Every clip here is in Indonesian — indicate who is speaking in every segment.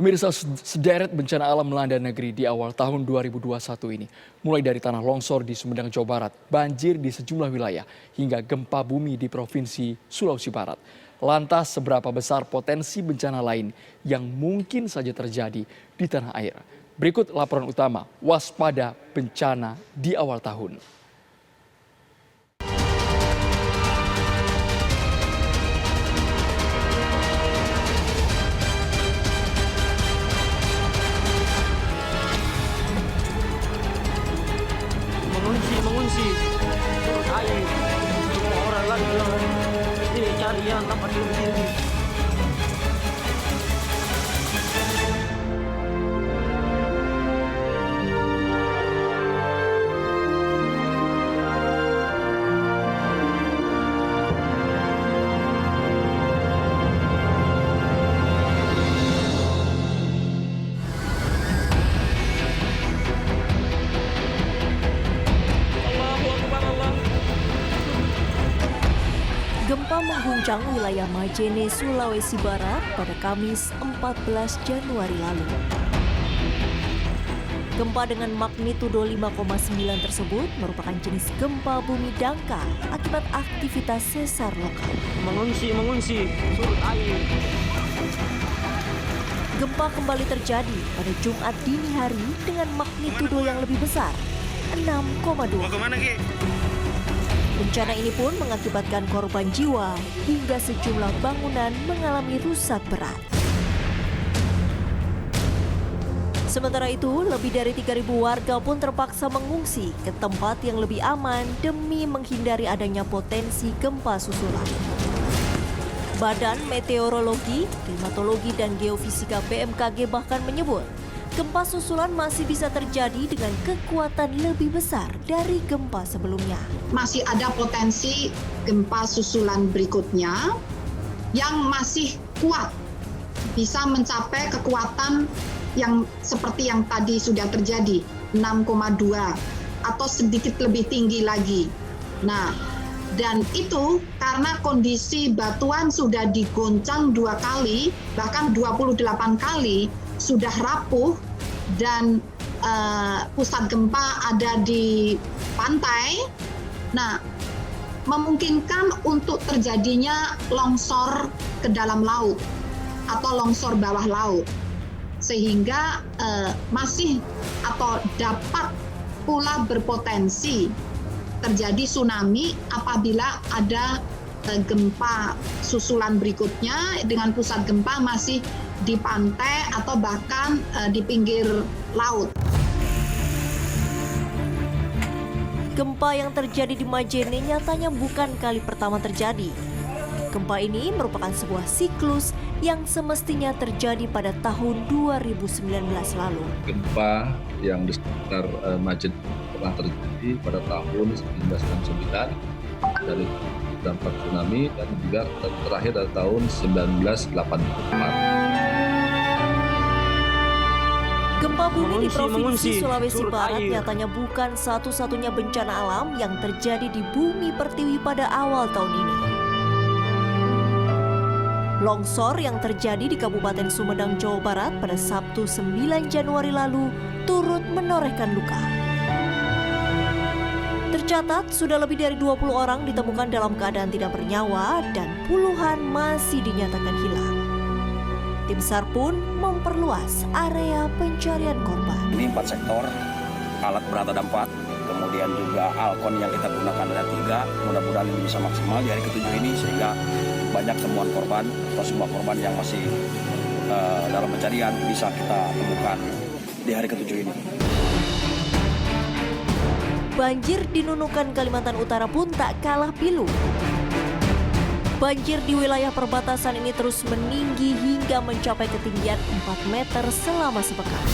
Speaker 1: Pemirsa, sederet bencana alam melanda negeri di awal tahun 2021 ini. Mulai dari tanah longsor di Sumedang, Jawa Barat, banjir di sejumlah wilayah, hingga gempa bumi di Provinsi Sulawesi Barat. Lantas, seberapa besar potensi bencana lain yang mungkin saja terjadi di tanah air? Berikut laporan utama, waspada bencana di awal tahun.
Speaker 2: Mengungsi turun air, semua orang lagi ini cari yang tempat lebih tinggi.
Speaker 3: Gempa mengguncang wilayah Majene, Sulawesi Barat pada Kamis 14 Januari lalu. Gempa dengan magnitudo 5,9 tersebut merupakan jenis gempa bumi dangkal akibat aktivitas sesar lokal.
Speaker 2: Mengungsi, surut air.
Speaker 3: Gempa kembali terjadi pada Jumat dini hari dengan magnitudo yang lebih besar, 6,2. Bencana ini pun mengakibatkan korban jiwa hingga sejumlah bangunan mengalami rusak berat. Sementara itu, lebih dari 3.000 warga pun terpaksa mengungsi ke tempat yang lebih aman demi menghindari adanya potensi gempa susulan. Badan Meteorologi, Klimatologi, dan Geofisika BMKG bahkan menyebut, gempa susulan masih bisa terjadi dengan kekuatan lebih besar dari gempa sebelumnya.
Speaker 4: Masih ada potensi gempa susulan berikutnya yang masih kuat, bisa mencapai kekuatan yang seperti yang tadi sudah terjadi, 6,2 atau sedikit lebih tinggi lagi. Nah, dan itu karena kondisi batuan sudah digoncang 2 kali, bahkan 28 kali, sudah rapuh dan pusat gempa ada di pantai. Nah, memungkinkan untuk terjadinya longsor ke dalam laut atau longsor bawah laut, sehingga masih atau dapat pula berpotensi terjadi tsunami apabila ada gempa susulan berikutnya dengan pusat gempa masih di pantai atau bahkan di pinggir laut.
Speaker 3: Gempa yang terjadi di Majene nyatanya bukan kali pertama terjadi. Gempa ini merupakan sebuah siklus yang semestinya terjadi pada tahun 2019 lalu.
Speaker 5: Gempa yang di sekitar Majene pernah terjadi pada tahun 1969 dari dampak tsunami, dan juga terakhir dari tahun 1984.
Speaker 3: Gempa bumi di Provinsi
Speaker 2: Mengungsi,
Speaker 3: Sulawesi
Speaker 2: surut
Speaker 3: Barat
Speaker 2: air.
Speaker 3: nyatanya bukan satu-satunya bencana alam yang terjadi di bumi pertiwi pada awal tahun ini. Longsor yang terjadi di Kabupaten Sumedang, Jawa Barat pada Sabtu 9 Januari lalu turut menorehkan luka. Tercatat sudah lebih dari 20 orang ditemukan dalam keadaan tidak bernyawa dan puluhan masih dinyatakan hilang. Tim SAR pun memperluas area pencarian korban.
Speaker 6: Di 4 sektor, alat berat ada 4, kemudian juga alkon yang kita gunakan ada 3. Mudah-mudahan ini bisa maksimal di hari ke-7 ini, sehingga banyak temuan korban atau semua korban yang masih dalam pencarian bisa kita temukan di hari ke-7 ini.
Speaker 3: Banjir di Nunukan, Kalimantan Utara pun tak kalah pilu. Banjir di wilayah perbatasan ini terus meninggi hingga mencapai ketinggian 4 meter selama sepekan.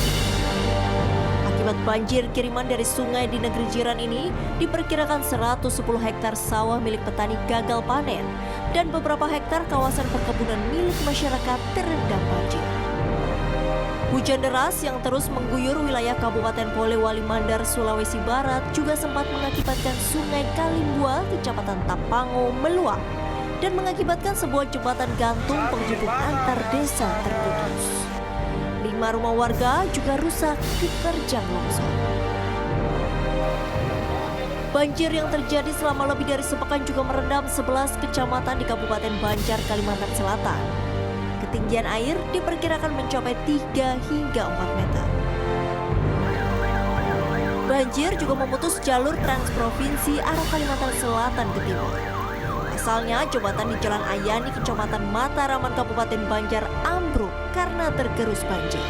Speaker 3: Akibat banjir kiriman dari sungai di negeri jiran ini, diperkirakan 110 hektar sawah milik petani gagal panen dan beberapa hektar kawasan perkebunan milik masyarakat terendam banjir. Hujan deras yang terus mengguyur wilayah Kabupaten Polewali Mandar, Sulawesi Barat juga sempat mengakibatkan Sungai Kalimbual, Kecamatan Tapango, meluap dan mengakibatkan sebuah jembatan gantung penghubung antar desa terputus. 5 rumah warga juga rusak diterjang longsor. Banjir yang terjadi selama lebih dari sepekan juga merendam 11 kecamatan di Kabupaten Banjar, Kalimantan Selatan. Ketinggian air diperkirakan mencapai 3 hingga 4 meter. Banjir juga memutus jalur transprovinsi arah Kalimantan Selatan ke timur. Asalnya jembatan di Jalan Ayani, Kecamatan Mataraman, Kabupaten Banjar ambruk karena tergerus banjir.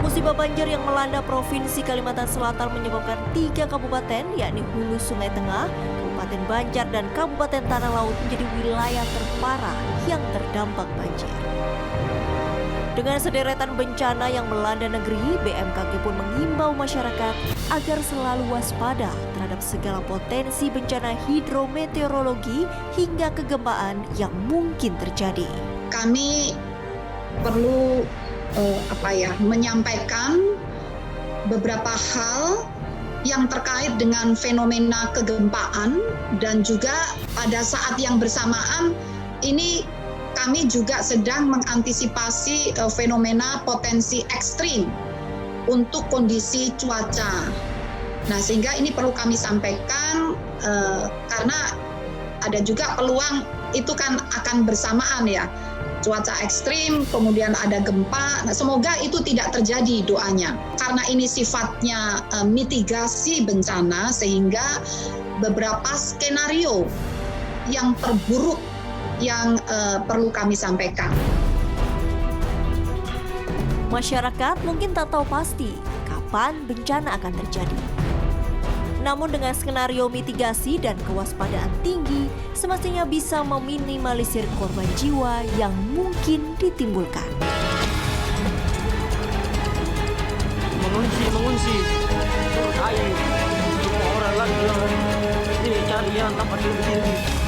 Speaker 3: Musibah banjir yang melanda Provinsi Kalimantan Selatan menyebabkan 3 kabupaten, yakni Hulu Sungai Tengah, Kabupaten Banjar, dan Kabupaten Tanah Laut menjadi wilayah terparah yang terdampak banjir. Dengan sederetan bencana yang melanda negeri, BMKG pun mengimbau masyarakat agar selalu waspada terhadap segala potensi bencana hidrometeorologi hingga kegempaan yang mungkin terjadi.
Speaker 4: Kami perlu menyampaikan beberapa hal yang terkait dengan fenomena kegempaan, dan juga pada saat yang bersamaan ini kami juga sedang mengantisipasi fenomena potensi ekstrim untuk kondisi cuaca. Nah, sehingga ini perlu kami sampaikan karena ada juga peluang itu kan akan bersamaan ya. Cuaca ekstrim, kemudian ada gempa. Nah, semoga itu tidak terjadi doanya. Karena ini sifatnya mitigasi bencana, sehingga beberapa skenario yang terburuk yang perlu kami sampaikan.
Speaker 3: Masyarakat mungkin tak tahu pasti kapan bencana akan terjadi. Namun dengan skenario mitigasi dan kewaspadaan tinggi, semestinya bisa meminimalisir korban jiwa yang mungkin ditimbulkan.
Speaker 2: Mengungsi, turun air, semua orang lagi ini cari yang tempat lebih tinggi.